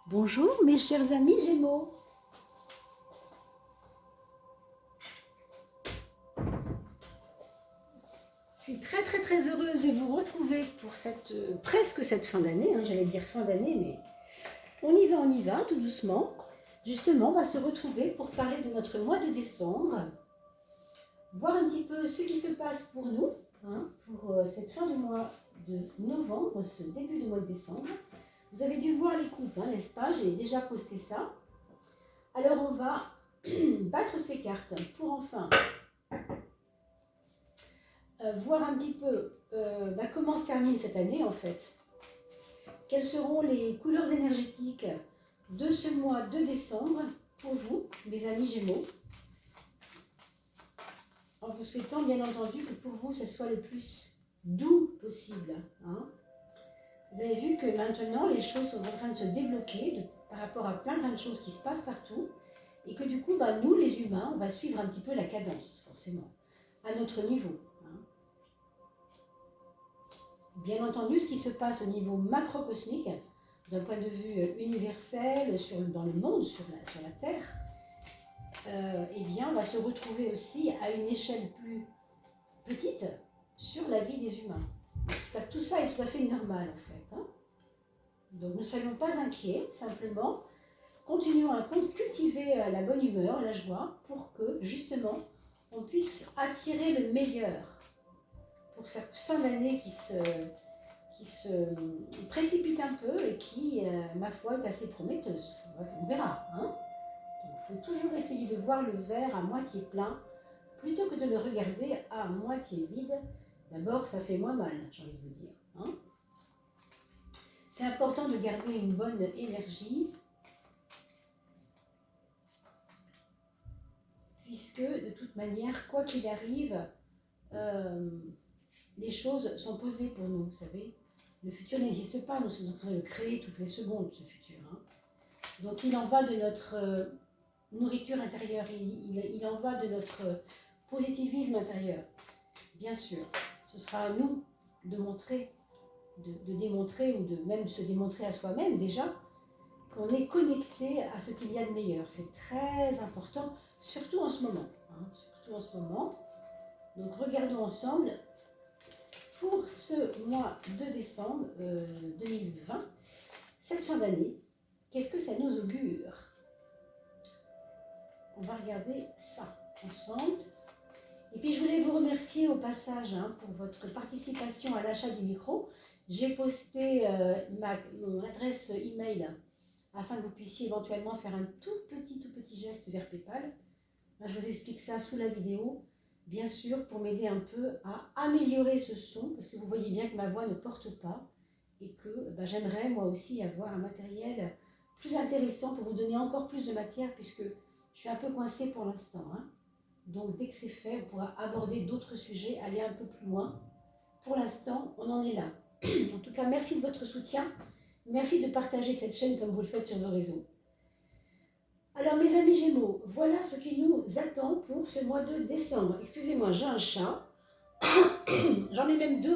Bonjour mes chers amis Gémeaux. Je suis très heureuse de vous retrouver pour presque cette fin d'année, j'allais dire fin d'année, mais on y va, tout doucement. Justement, on va se retrouver pour parler de notre mois de décembre, voir un petit peu ce qui se passe pour nous, pour cette fin de mois de novembre, ce début de mois de décembre. Vous avez dû voir les coupes, n'est-ce pas? J'ai déjà posté ça. Alors on va battre ces cartes pour enfin voir un petit peu comment se termine cette année en fait. Quelles seront les couleurs énergétiques de ce mois de décembre pour vous, mes amis Gémeaux, en vous souhaitant bien entendu que pour vous ce soit le plus doux possible. Vous avez vu que maintenant les choses sont en train de se débloquer par rapport à plein de choses qui se passent partout et que du coup nous les humains on va suivre un petit peu la cadence forcément à notre niveau. Bien entendu, ce qui se passe au niveau macrocosmique, d'un point de vue universel, dans le monde, sur la Terre, eh bien, on va se retrouver aussi à une échelle plus petite sur la vie des humains. Tout ça est tout à fait normal, en fait. Donc, ne soyons pas inquiets, simplement, continuons à cultiver la bonne humeur, la joie, pour que, justement, on puisse attirer le meilleur pour cette fin d'année qui se précipite un peu et qui, ma foi, est assez prometteuse. On verra. Donc, il faut toujours essayer de voir le verre à moitié plein plutôt que de le regarder à moitié vide. D'abord, ça fait moins mal, j'ai envie de vous dire. C'est important de garder une bonne énergie puisque, de toute manière, quoi qu'il arrive, les choses sont posées pour nous, vous savez. Le futur n'existe pas, nous sommes en train de le créer toutes les secondes, ce futur. Donc il en va de notre nourriture intérieure, il en va de notre positivisme intérieur. Bien sûr, ce sera à nous de montrer, de démontrer ou de même se démontrer à soi-même déjà qu'on est connecté à ce qu'il y a de meilleur. C'est très important, surtout en ce moment. Surtout en ce moment. Donc regardons ensemble pour ce mois de décembre 2020, cette fin d'année, qu'est-ce que ça nous augure? On va regarder ça ensemble. Et puis je voulais vous remercier au passage pour votre participation à l'achat du micro. J'ai posté mon adresse email afin que vous puissiez éventuellement faire un tout petit geste vers PayPal. Là, je vous explique ça sous la vidéo. Bien sûr, pour m'aider un peu à améliorer ce son, parce que vous voyez bien que ma voix ne porte pas, et que j'aimerais moi aussi avoir un matériel plus intéressant pour vous donner encore plus de matière, puisque je suis un peu coincée pour l'instant. Donc dès que c'est fait, on pourra aborder d'autres sujets, aller un peu plus loin. Pour l'instant, on en est là. En tout cas, merci de votre soutien. Merci de partager cette chaîne comme vous le faites sur vos réseaux. Alors mes amis Gémeaux, voilà ce qui nous attend pour ce mois de décembre. Excusez-moi, j'ai un chat. J'en ai même deux,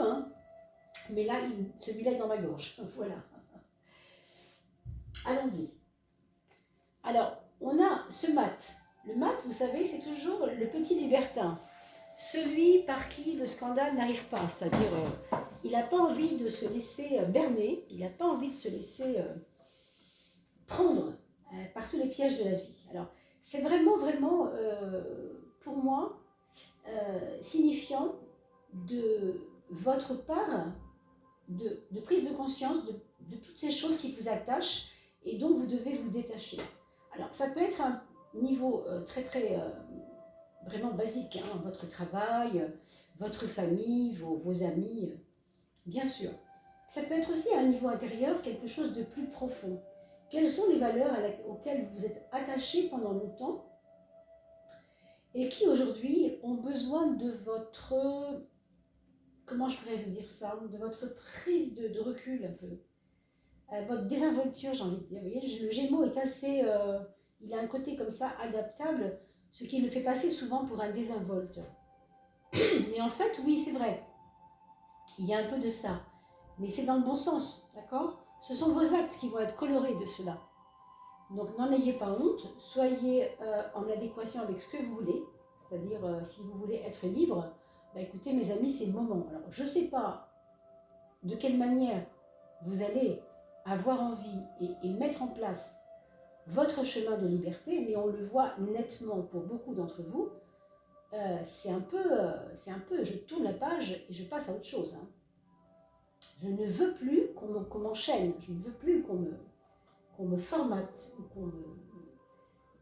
mais là, celui-là est dans ma gorge. Voilà. Allons-y. Alors, on a ce mat. Le mat, vous savez, c'est toujours le petit libertin. Celui par qui le scandale n'arrive pas. C'est-à-dire, il n'a pas envie de se laisser berner, il n'a pas envie de se laisser prendre par tous les pièges de la vie. Alors, c'est vraiment, pour moi, signifiant de votre part de prise de conscience de toutes ces choses qui vous attachent et dont vous devez vous détacher. Alors, ça peut être un niveau très vraiment basique, votre travail, votre famille, vos amis, bien sûr. Ça peut être aussi à un niveau intérieur quelque chose de plus profond. Quelles sont les valeurs auxquelles vous êtes attachés pendant longtemps et qui aujourd'hui ont besoin de votre, comment je pourrais vous dire ça, de votre prise de recul un peu, votre désinvolture, j'ai envie de dire. Vous voyez, le Gémeaux est assez, il a un côté comme ça adaptable, ce qui le fait passer souvent pour un désinvolte. Mais en fait, oui, c'est vrai, il y a un peu de ça, mais c'est dans le bon sens, d'accord? Ce sont vos actes qui vont être colorés de cela. Donc n'en ayez pas honte, soyez en adéquation avec ce que vous voulez, c'est-à-dire si vous voulez être libre, bah, écoutez mes amis, c'est le moment. Alors je ne sais pas de quelle manière vous allez avoir envie et mettre en place votre chemin de liberté, mais on le voit nettement pour beaucoup d'entre vous, c'est un peu, je tourne la page et je passe à autre chose. Hein. Je ne veux plus qu'on m'enchaîne, je ne veux plus qu'on me formate,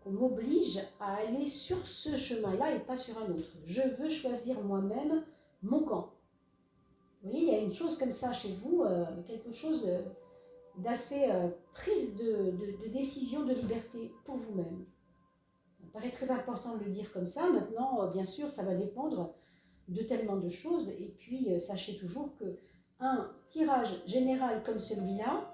qu'on m'oblige à aller sur ce chemin-là et pas sur un autre. Je veux choisir moi-même mon camp. Vous voyez, il y a une chose comme ça chez vous, quelque chose d'assez prise de décision, de liberté pour vous-même. Ça me paraît très important de le dire comme ça. Maintenant, bien sûr, ça va dépendre de tellement de choses. Et puis, sachez toujours qu'un tirage général comme celui-là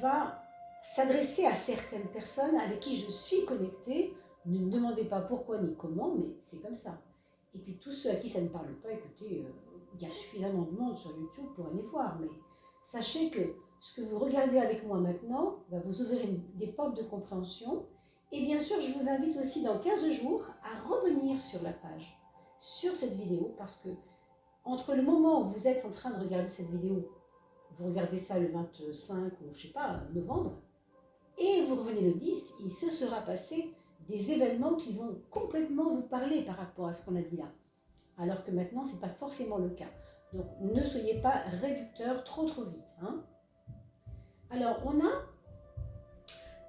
va s'adresser à certaines personnes avec qui je suis connectée. Ne me demandez pas pourquoi ni comment, mais c'est comme ça. Et puis tous ceux à qui ça ne parle pas, écoutez, il y a suffisamment de monde sur YouTube pour aller voir. Mais sachez que ce que vous regardez avec moi maintenant va vous ouvrir des portes de compréhension. Et bien sûr, je vous invite aussi dans 15 jours à revenir sur la page, sur cette vidéo, parce que entre le moment où vous êtes en train de regarder cette vidéo, vous regardez ça le 25 ou je sais pas, novembre, et vous revenez le 10, il se sera passé des événements qui vont complètement vous parler par rapport à ce qu'on a dit là. Alors que maintenant, ce n'est pas forcément le cas. Donc, ne soyez pas réducteurs trop vite. Hein. Alors, on a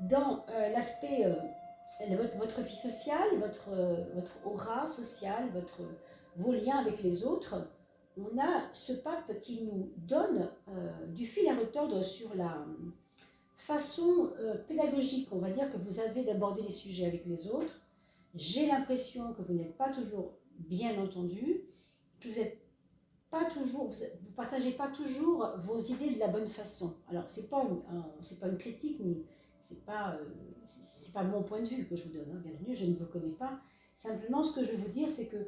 dans l'aspect, votre vie sociale, votre aura sociale, vos liens avec les autres, on a ce pape qui nous donne du fil à retordre sur la façon pédagogique, on va dire, que vous avez d'aborder les sujets avec les autres. J'ai l'impression que vous n'êtes pas toujours bien entendu, que vous n'êtes pas toujours, vous partagez pas toujours vos idées de la bonne façon. Alors c'est pas une critique ni c'est pas mon point de vue que je vous donne. Hein. Bienvenue, je ne vous connais pas. Simplement, ce que je veux vous dire, c'est que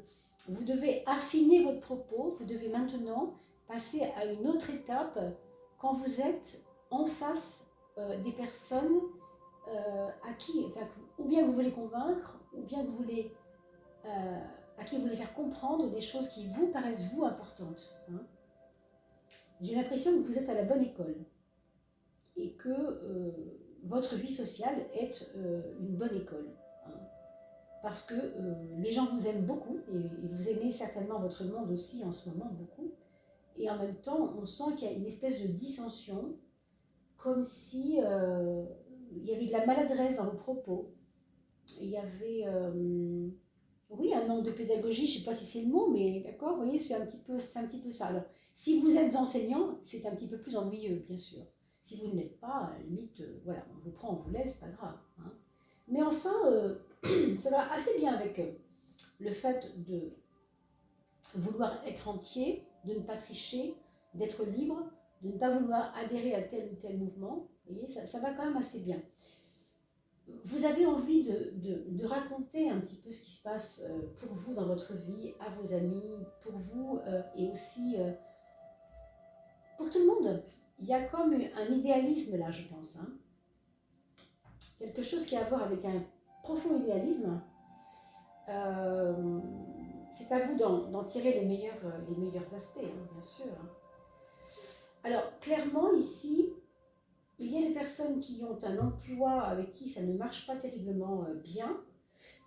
vous devez affiner votre propos. Vous devez maintenant passer à une autre étape quand vous êtes en face des personnes à qui, enfin, ou bien que vous voulez convaincre, ou bien que vous voulez à qui vous voulez faire comprendre des choses qui vous paraissent, vous, importantes. Hein. J'ai l'impression que vous êtes à la bonne école et que votre vie sociale est une bonne école. Hein. Parce que les gens vous aiment beaucoup et vous aimez certainement votre monde aussi en ce moment beaucoup. Et en même temps, on sent qu'il y a une espèce de dissension, comme si il y avait de la maladresse dans vos propos. Il y avait... oui, un manque de pédagogie, je ne sais pas si c'est le mot, mais d'accord, vous voyez, c'est un petit peu ça. Alors, si vous êtes enseignant, c'est un petit peu plus ennuyeux, bien sûr. Si vous ne l'êtes pas, à la limite, voilà, on vous prend, on vous laisse, pas grave. Hein. Mais enfin, ça va assez bien avec le fait de vouloir être entier, de ne pas tricher, d'être libre, de ne pas vouloir adhérer à tel ou tel mouvement. Vous voyez, ça va quand même assez bien. Vous avez envie de raconter un petit peu ce qui se passe pour vous dans votre vie, à vos amis, pour vous et aussi pour tout le monde. Il y a comme un idéalisme là, je pense. Hein. Quelque chose qui a à voir avec un profond idéalisme. C'est à vous d'en tirer les meilleurs aspects, hein, bien sûr. Hein. Alors, clairement, ici, il y a des personnes qui ont un emploi avec qui ça ne marche pas terriblement bien,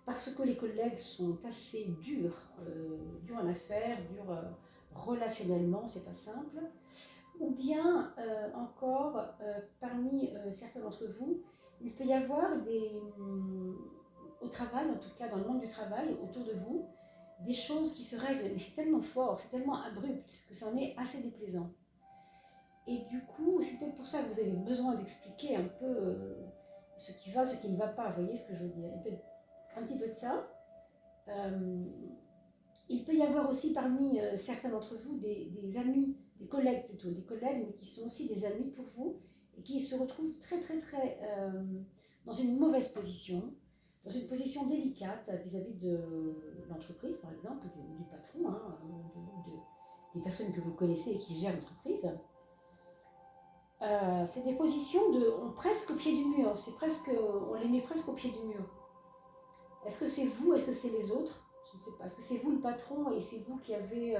parce que les collègues sont assez durs en affaires, durs relationnellement, c'est pas simple. Ou bien encore, parmi certains d'entre vous, il peut y avoir au travail, en tout cas dans le monde du travail, autour de vous, des choses qui se règlent, mais c'est tellement fort, c'est tellement abrupt, que ça en est assez déplaisant. Et du coup, c'est peut-être pour ça que vous avez besoin d'expliquer un peu ce qui va, ce qui ne va pas. Vous voyez ce que je veux dire? Il peut y avoir un petit peu de ça. Il peut y avoir aussi parmi certains d'entre vous des amis, des collègues plutôt, des collègues, mais qui sont aussi des amis pour vous et qui se retrouvent très dans une mauvaise position, dans une position délicate vis-à-vis de l'entreprise, par exemple, du patron, hein, des personnes que vous connaissez et qui gèrent l'entreprise. c'est des positions presque au pied du mur. On les met presque au pied du mur. Est-ce que c'est vous? Est-ce que c'est les autres? Je ne sais pas. Est-ce que c'est vous le patron et c'est vous qui avez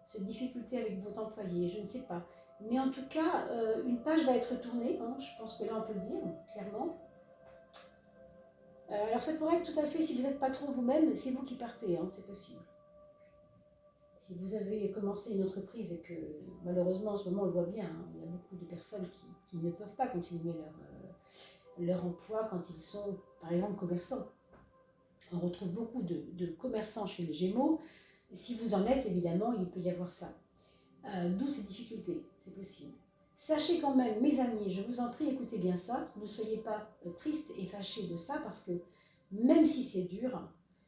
cette difficulté avec votre employé? Je ne sais pas. Mais en tout cas, une page va être tournée. Hein, je pense que là, on peut le dire clairement. Alors ça pourrait être tout à fait, si vous êtes patron vous-même, c'est vous qui partez. Hein, c'est possible. Si vous avez commencé une entreprise et que malheureusement en ce moment on le voit bien, hein, il y a beaucoup de personnes qui ne peuvent pas continuer leur emploi quand ils sont par exemple commerçants. On retrouve beaucoup de commerçants chez les Gémeaux. Si vous en êtes, évidemment, il peut y avoir ça. D'où ces difficultés, c'est possible. Sachez quand même, mes amis, je vous en prie, écoutez bien ça, ne soyez pas tristes et fâchés de ça parce que même si c'est dur,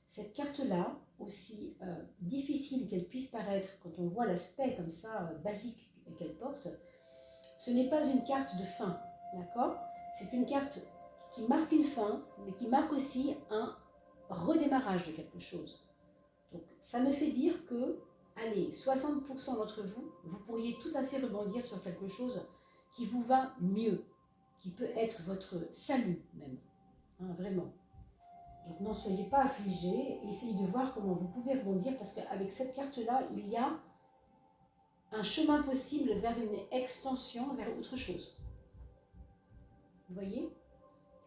cette carte-là, aussi difficile qu'elle puisse paraître quand on voit l'aspect comme ça, basique qu'elle porte, ce n'est pas une carte de fin, d'accord? C'est une carte qui marque une fin, mais qui marque aussi un redémarrage de quelque chose. Donc ça me fait dire que, allez, 60% d'entre vous, vous pourriez tout à fait rebondir sur quelque chose qui vous va mieux, qui peut être votre salut même, hein, vraiment. Donc n'en soyez pas affligés, essayez de voir comment vous pouvez rebondir parce qu'avec cette carte-là, il y a un chemin possible vers une extension, vers autre chose. Vous voyez?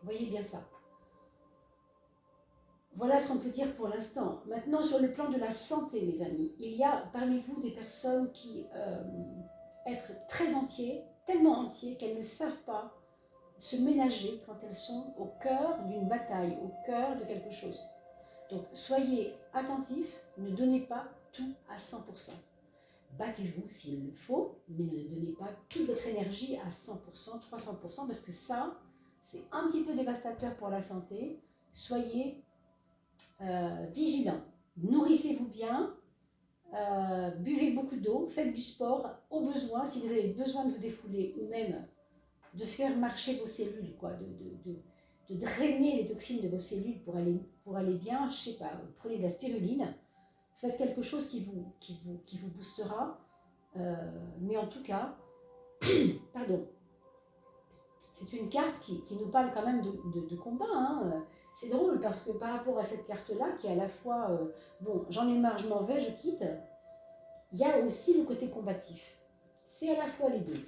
Vous voyez bien ça. Voilà ce qu'on peut dire pour l'instant. Maintenant, sur le plan de la santé, mes amis, il y a parmi vous des personnes qui être très entiers, tellement entiers qu'elles ne savent pas se ménager quand elles sont au cœur d'une bataille, au cœur de quelque chose. Donc, soyez attentifs, ne donnez pas tout à 100%. Battez-vous s'il le faut, mais ne donnez pas toute votre énergie à 100%, 300%, parce que ça, c'est un petit peu dévastateur pour la santé. Soyez vigilants. Nourrissez-vous bien, buvez beaucoup d'eau, faites du sport, au besoin, si vous avez besoin de vous défouler ou même de faire marcher vos cellules, quoi, de drainer les toxines de vos cellules pour aller bien, je sais pas, prenez de la spiruline, faites quelque chose qui vous boostera, mais en tout cas, pardon, c'est une carte qui nous parle quand même de combat, hein. C'est drôle parce que par rapport à cette carte-là, qui est à la fois, bon, j'en ai marre, je m'en vais, je quitte, il y a aussi le côté combatif. C'est à la fois les deux.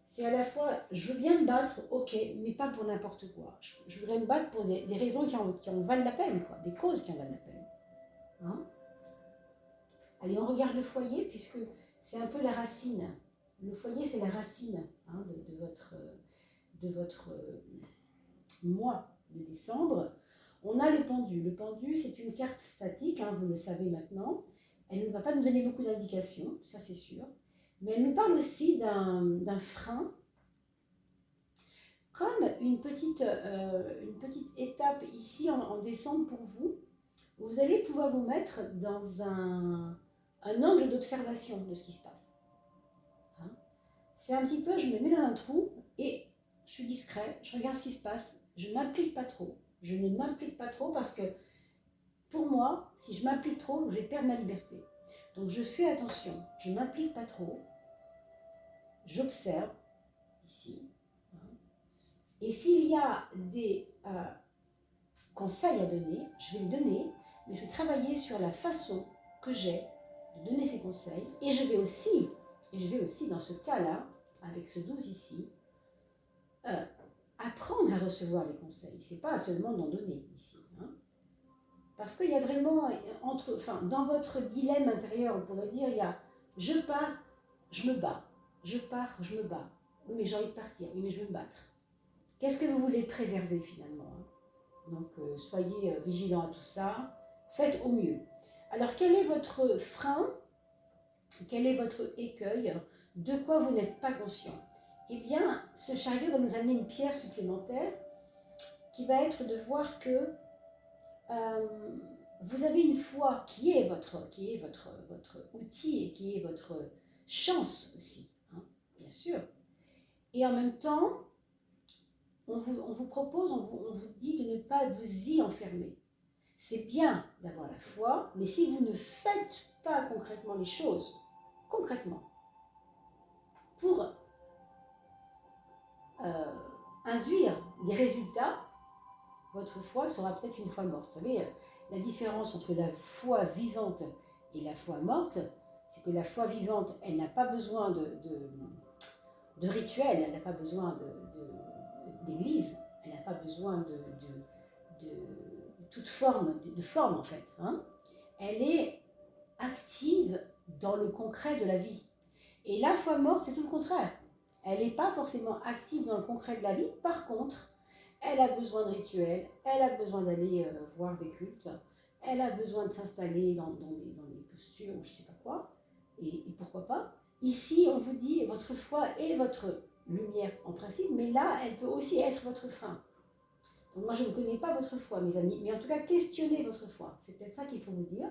C'est à la fois, je veux bien me battre, ok, mais pas pour n'importe quoi. Je voudrais me battre pour des raisons qui en valent la peine, quoi, des causes qui en valent la peine. Hein? Allez, on regarde le foyer, puisque c'est un peu la racine. Le foyer, c'est la racine, hein, de votre mois de décembre. On a le pendu. Le pendu, c'est une carte statique, hein, vous le savez maintenant. Elle ne va pas nous donner beaucoup d'indications, ça c'est sûr. Mais elle nous parle aussi d'un frein, comme une petite étape ici en décembre pour vous. Vous allez pouvoir vous mettre dans un angle d'observation de ce qui se passe. Hein? C'est un petit peu, je me mets dans un trou et je suis discret, je regarde ce qui se passe, je ne m'implique pas trop. Je ne m'implique pas trop parce que pour moi, si je m'implique trop, je vais perdre ma liberté. Donc je fais attention, je ne m'implique pas trop, j'observe ici. Et s'il y a des conseils à donner, je vais les donner, mais je vais travailler sur la façon que j'ai de donner ces conseils. Et je vais aussi dans ce cas-là, avec ce 12 ici, apprendre à recevoir les conseils. Ce n'est pas seulement d'en donner ici. Hein. Parce qu'il y a vraiment, dans votre dilemme intérieur, on pourrait dire, il y a je pars, je me bats. Je pars, je me bats. Oui, mais j'ai envie de partir. Oui, mais je veux me battre. Qu'est-ce que vous voulez préserver finalement, hein? Donc, soyez vigilants à tout ça. Faites au mieux. Alors, quel est votre frein? Quel est votre écueil? De quoi vous n'êtes pas conscient? Eh bien, ce chariot va nous amener une pierre supplémentaire qui va être de voir que vous avez une foi qui est votre outil et qui est votre chance aussi, hein, bien sûr. Et en même temps, on vous propose, on vous dit de ne pas vous y enfermer. C'est bien d'avoir la foi, mais si vous ne faites pas concrètement les choses, concrètement, pour induire des résultats, votre foi sera peut-être une foi morte. Vous savez, la différence entre la foi vivante et la foi morte, c'est que la foi vivante, elle n'a pas besoin de rituel, elle n'a pas besoin d'église, elle n'a pas besoin de toute forme, de forme en fait. Hein. Elle est active dans le concret de la vie. Et la foi morte, c'est tout le contraire. Elle n'est pas forcément active dans le concret de la vie. Par contre, elle a besoin de rituels, elle a besoin d'aller voir des cultes, elle a besoin de s'installer dans des postures ou je ne sais pas quoi. Et pourquoi pas. Ici, on vous dit, votre foi est votre lumière en principe, mais là, elle peut aussi être votre frein. Donc moi, je ne connais pas votre foi, mes amis, mais en tout cas, questionnez votre foi. C'est peut-être ça qu'il faut vous dire.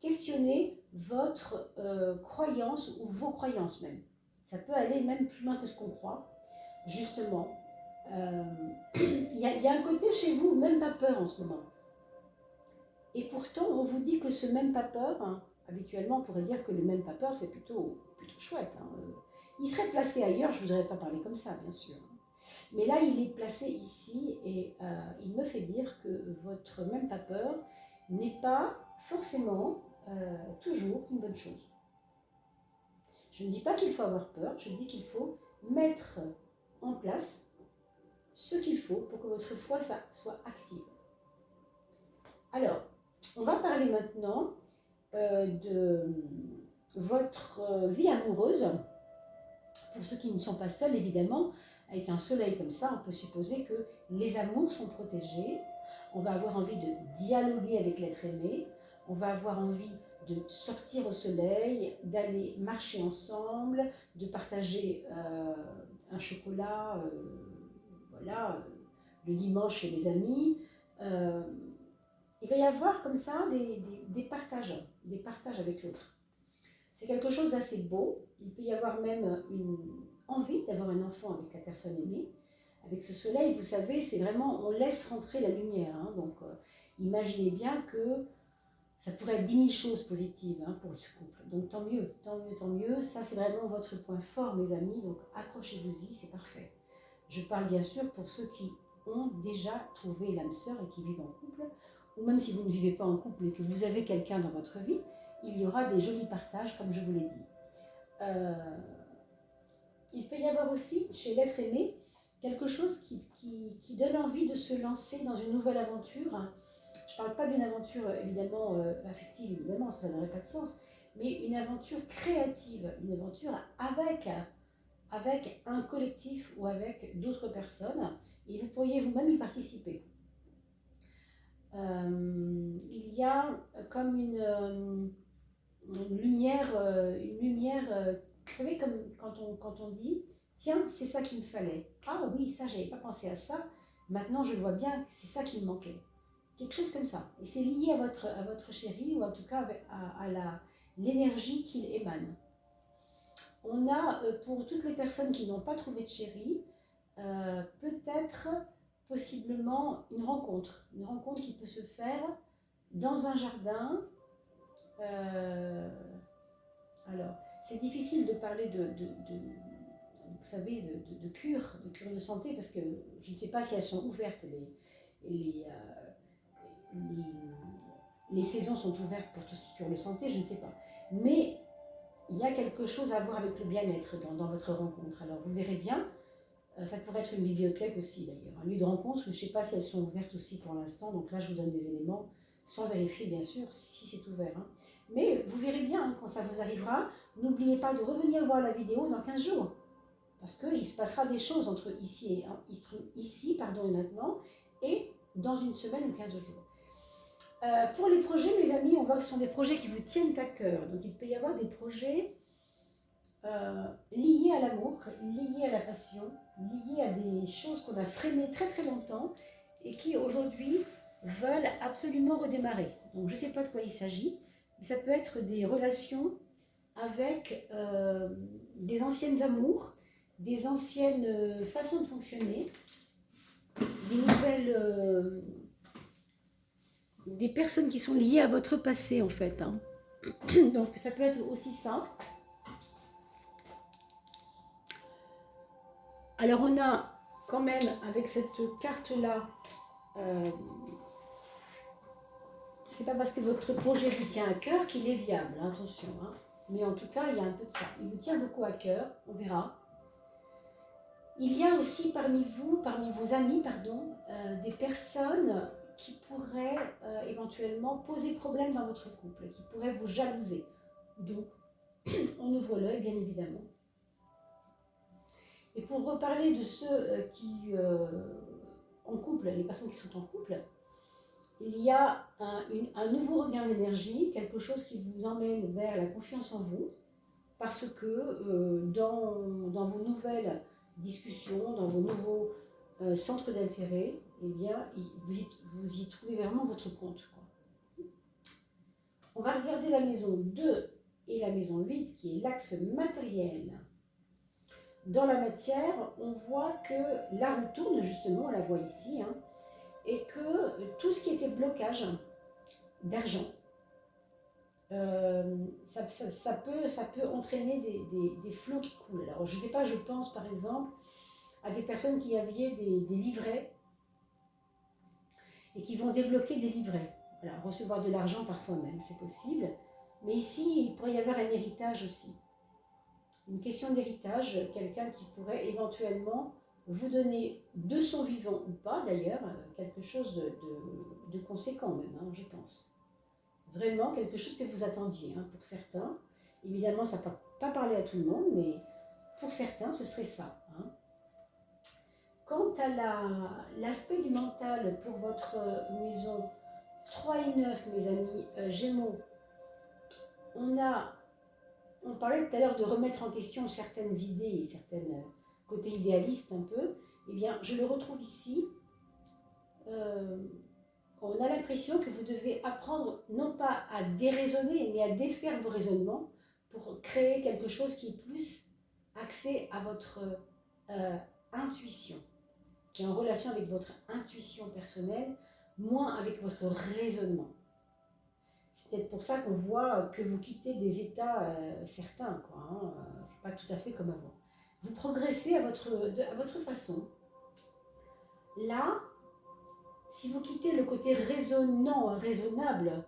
Questionnez votre croyance ou vos croyances même. Ça peut aller même plus loin que ce qu'on croit, justement. Il y a un côté chez vous, même pas peur en ce moment. Et pourtant, on vous dit que ce même pas peur, hein, habituellement, on pourrait dire que le même pas peur, c'est plutôt chouette. Hein. Il serait placé ailleurs, je ne vous aurais pas parlé comme ça, bien sûr. Mais là, il est placé ici et il me fait dire que votre même pas peur n'est pas forcément toujours une bonne chose. Je ne dis pas qu'il faut avoir peur, je dis qu'il faut mettre en place ce qu'il faut pour que votre foi soit active. Alors, on va parler maintenant de votre vie amoureuse. Pour ceux qui ne sont pas seuls, évidemment, avec un soleil comme ça, on peut supposer que les amours sont protégés. On va avoir envie de dialoguer avec l'être aimé. On va avoir envie de sortir au soleil, d'aller marcher ensemble, de partager un chocolat, voilà, le dimanche chez les amis. Il va y avoir comme ça des partages avec l'autre. C'est quelque chose d'assez beau. Il peut y avoir même une envie d'avoir un enfant avec la personne aimée. Avec ce soleil, vous savez, c'est vraiment, on laisse rentrer la lumière. Hein, donc, imaginez bien que ça pourrait être 10 000 choses positives hein, pour ce couple. Donc, tant mieux, tant mieux, tant mieux. Ça, c'est vraiment votre point fort, mes amis. Donc, accrochez-vous-y, c'est parfait. Je parle bien sûr pour ceux qui ont déjà trouvé l'âme sœur et qui vivent en couple. Ou même si vous ne vivez pas en couple et que vous avez quelqu'un dans votre vie, il y aura des jolis partages, comme je vous l'ai dit. Il peut y avoir aussi, chez l'être aimé, quelque chose qui donne envie de se lancer dans une nouvelle aventure. Je ne parle pas d'une aventure, évidemment, affective, évidemment, ça n'aurait pas de sens, mais une aventure créative, une aventure avec un collectif ou avec d'autres personnes, et vous pourriez vous-même y participer. Il y a comme une lumière, vous savez, comme quand on dit, tiens, c'est ça qu'il me fallait. Ah oui, ça, j'avais pas pensé à ça. Maintenant, je vois bien que c'est ça qui me manquait. Quelque chose comme ça. Et c'est lié à votre chéri, ou en tout cas à l'énergie qu'il émane. On a, pour toutes les personnes qui n'ont pas trouvé de chéri, peut-être, possiblement, une rencontre qui peut se faire dans un jardin. Alors, c'est difficile de parler vous savez, de cure de santé, parce que je ne sais pas si elles sont ouvertes, les saisons sont ouvertes pour tout ce qui cure de santé, je ne sais pas. Mais il y a quelque chose à voir avec le bien-être dans votre rencontre. Alors, vous verrez bien, ça pourrait être une bibliothèque aussi d'ailleurs, un lieu de rencontre, mais je ne sais pas si elles sont ouvertes aussi pour l'instant, donc là je vous donne des éléments, sans vérifier bien sûr si c'est ouvert. Hein. Mais vous verrez bien hein, quand ça vous arrivera, n'oubliez pas de revenir voir la vidéo dans 15 jours, parce qu'il se passera des choses entre ici et maintenant, et dans une semaine ou 15 jours. Pour les projets, mes amis, on voit que ce sont des projets qui vous tiennent à cœur, donc il peut y avoir des projets liés à l'amour, liés à la passion, liés à des choses qu'on a freinées très très longtemps et qui aujourd'hui veulent absolument redémarrer. Donc je ne sais pas de quoi il s'agit, mais ça peut être des relations avec des anciennes amours, des anciennes façons de fonctionner, des nouvelles... des personnes qui sont liées à votre passé en fait. Hein. Donc ça peut être aussi ça. Alors on a quand même, avec cette carte-là, c'est pas parce que votre projet vous tient à cœur qu'il est viable, hein, attention. Hein. Mais en tout cas, il y a un peu de ça. Il vous tient beaucoup à cœur, on verra. Il y a aussi parmi vous, parmi vos amis, pardon, des personnes qui pourraient éventuellement poser problème dans votre couple, qui pourraient vous jalouser. Donc, on ouvre l'œil, bien évidemment. Et pour reparler de ceux qui, en couple, les personnes qui sont en couple, il y a un nouveau regain d'énergie, quelque chose qui vous emmène vers la confiance en vous, parce que dans vos nouvelles discussions, dans vos nouveaux centres d'intérêt, eh bien, vous y trouvez vraiment votre compte, quoi. On va regarder la maison 2 et la maison 8, qui est l'axe matériel. Dans la matière, on voit que la roue tourne, justement, on la voit ici, hein, et que tout ce qui était blocage d'argent, ça peut entraîner des flots qui coulent. Alors, je ne sais pas, je pense par exemple à des personnes qui avaient des livrets et qui vont débloquer des livrets. Voilà, recevoir de l'argent par soi-même, c'est possible. Mais ici, il pourrait y avoir un héritage aussi. Une question d'héritage, quelqu'un qui pourrait éventuellement vous donner de son vivant ou pas d'ailleurs, quelque chose de conséquent même, hein, je pense. Vraiment quelque chose que vous attendiez, hein, pour certains. Évidemment, ça ne va pas parler à tout le monde, mais pour certains, ce serait ça. Hein. Quant à l'aspect du mental pour votre maison 3 et 9, mes amis Gémeaux, on parlait tout à l'heure de remettre en question certaines idées, certains côtés idéalistes un peu. Eh bien, je le retrouve ici. On a l'impression que vous devez apprendre non pas à déraisonner, mais à défaire vos raisonnements pour créer quelque chose qui est plus axé à votre intuition, qui est en relation avec votre intuition personnelle, moins avec votre raisonnement. C'est peut-être pour ça qu'on voit que vous quittez des états certains, quoi. Hein, c'est pas tout à fait comme avant. Vous progressez à votre façon. Là, si vous quittez le côté raisonnant, raisonnable,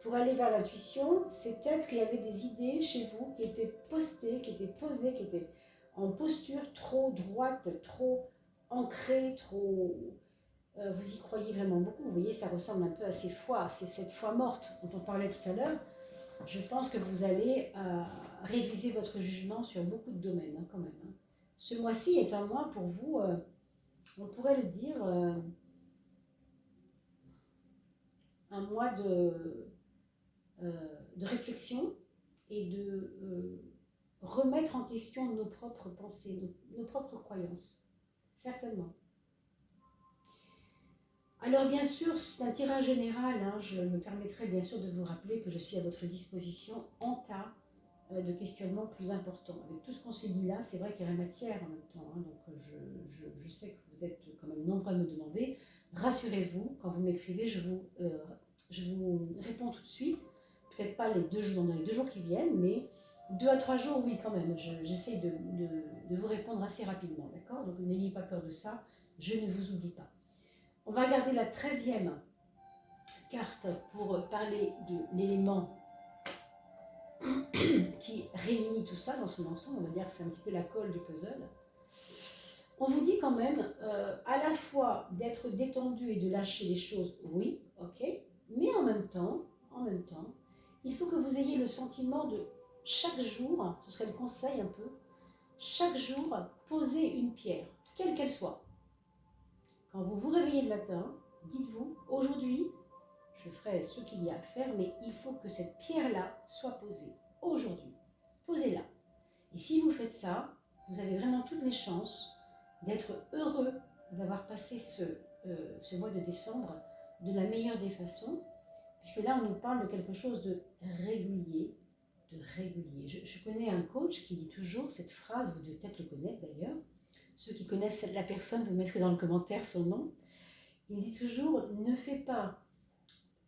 pour aller vers l'intuition, c'est peut-être qu'il y avait des idées chez vous qui étaient postées, qui étaient posées, qui étaient en posture trop droite, trop ancrée, trop... vous y croyez vraiment beaucoup. Vous voyez, ça ressemble un peu à ces foi, c'est cette foi morte dont on parlait tout à l'heure. Je pense que vous allez réviser votre jugement sur beaucoup de domaines, hein, quand même. Hein. Ce mois-ci est un mois pour vous, on pourrait le dire, un mois de réflexion et de remettre en question nos propres pensées, nos propres croyances, certainement. Alors bien sûr, c'est un tirage général, hein, je me permettrai bien sûr de vous rappeler que je suis à votre disposition en cas de questionnement plus important. Avec tout ce qu'on s'est dit là, c'est vrai qu'il y a la matière en même temps, hein, donc je sais que vous êtes quand même nombreux à me demander. Rassurez-vous, quand vous m'écrivez, je vous réponds tout de suite. Peut-être pas dans les 2 jours qui viennent, mais 2 à 3 jours, oui quand même. J'essaie de vous répondre assez rapidement, d'accord? Donc n'ayez pas peur de ça, je ne vous oublie pas. On va regarder la 13e carte pour parler de l'élément qui réunit tout ça dans son ensemble. On va dire que c'est un petit peu la colle du puzzle. On vous dit quand même à la fois d'être détendu et de lâcher les choses, oui, ok, mais en même temps, il faut que vous ayez le sentiment de chaque jour, ce serait le conseil un peu, chaque jour poser une pierre, quelle qu'elle soit. Quand vous vous réveillez le matin, dites-vous, aujourd'hui, je ferai ce qu'il y a à faire, mais il faut que cette pierre-là soit posée. Aujourd'hui, posez-la. Et si vous faites ça, vous avez vraiment toutes les chances d'être heureux d'avoir passé ce mois de décembre de la meilleure des façons, puisque là, on nous parle de quelque chose de régulier. Je connais un coach qui dit toujours cette phrase, vous devez peut-être le connaître d'ailleurs, ceux qui connaissent la personne, vous mettrez dans le commentaire son nom. Il dit toujours, ne fais pas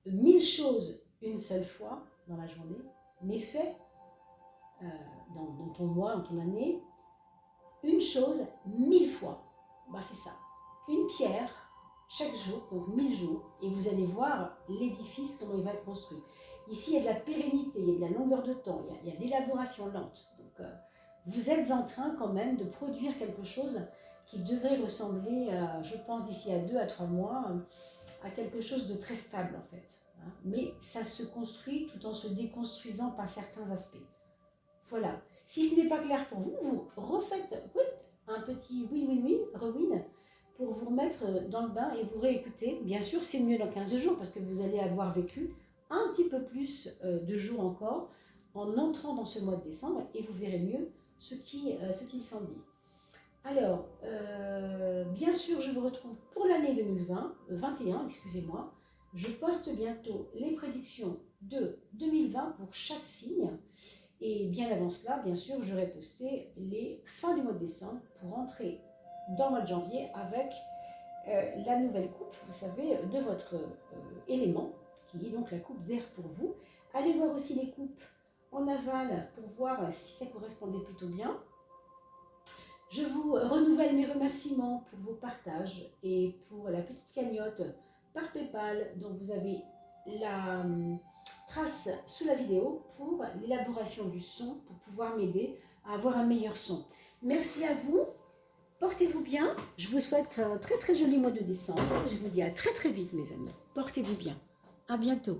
1000 choses une seule fois dans la journée, mais fais dans ton mois, dans ton année, une chose 1000 fois. bah c'est ça. Une pierre chaque jour, donc 1000 jours, et vous allez voir l'édifice, comment il va être construit. Ici, il y a de la pérennité, il y a de la longueur de temps, il y a de l'élaboration lente. Donc, vous êtes en train quand même de produire quelque chose qui devrait ressembler, je pense, d'ici à 2 à 3 mois, à quelque chose de très stable en fait. Hein. Mais ça se construit tout en se déconstruisant par certains aspects. Voilà. Si ce n'est pas clair pour vous, vous refaites un petit win-win-win, rewin, pour vous remettre dans le bain et vous réécouter. Bien sûr, c'est mieux dans 15 jours parce que vous allez avoir vécu un petit peu plus de jours encore en entrant dans ce mois de décembre et vous verrez mieux ce qu'il s'en dit. Alors, bien sûr, je vous retrouve pour l'année 2021, excusez-moi. Je poste bientôt les prédictions de 2020 pour chaque signe. Et bien avant cela, bien sûr, j'aurai posté les fins du mois de décembre pour entrer dans le mois de janvier avec la nouvelle coupe, vous savez, de votre élément, qui est donc la coupe d'air pour vous. Allez voir aussi les coupes en aval pour voir si ça correspondait plutôt bien. Je vous renouvelle mes remerciements pour vos partages et pour la petite cagnotte par PayPal dont vous avez la trace sous la vidéo pour l'élaboration du son, pour pouvoir m'aider à avoir un meilleur son. Merci à vous, portez-vous bien, je vous souhaite un très très joli mois de décembre, je vous dis à très très vite mes amis, portez-vous bien, à bientôt.